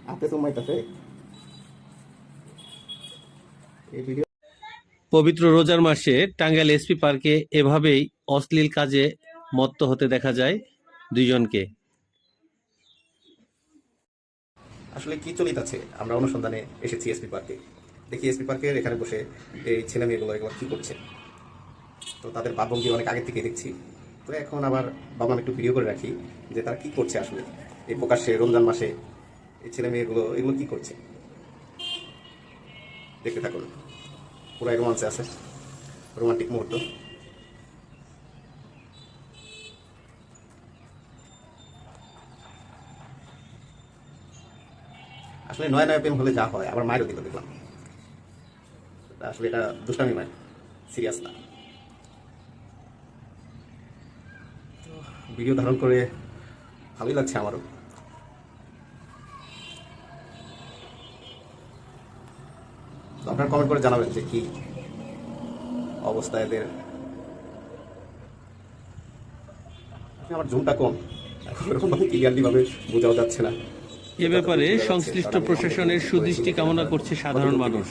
হাতে সময় এই ভিডিও। পবিত্র রোজার মাসে টাঙ্গাইল এসপি পার্কে এভাবেই অশ্লীল কাজে মত্ত হতে দেখা যায় দুইজনকে। আসলে কি চলিতেছে, আমরা অনুসন্ধানে এসেছি এসপি পার্কে। দেখি এসপি পার্কের এখানে বসে এই ছেলে মেয়েগুলো এগুলো কি করছে। তো তাদের ভাবভঙ্গি অনেক আগে থেকে দেখছি। তো এখন আবার ভাবলাম একটু ভিডিও করে রাখি যে তারা কি করছে আসলে এই প্রকাশ্যে রমজান মাসে। এই ছেলে মেয়েগুলো এগুলো কি করছে দেখতে থাকুন। পুরাই রোমান্সে আছে, রোমান্টিক মুহূর্ত। আসলে নয় নয় প্রেম হলে যা হয়, আবার মায়েরও দিল দেখলাম। আসলে এটা দুষ্টামি মায়ের, সিরিয়াস না। ভিডিও ধারণ করে ভালোই লাগছে আমারও। তো আপনারা কমেন্ট করে জানাবেন যে কি অবস্থা এদের। আমার জুমটা কম, এরকম ভাবে ক্লিয়ারলি ভাবে বোঝাও যাচ্ছে না। এ ব্যাপারে সংশ্লিষ্ট প্রশাসনের সুদৃষ্টি কামনা করছে সাধারণ মানুষ।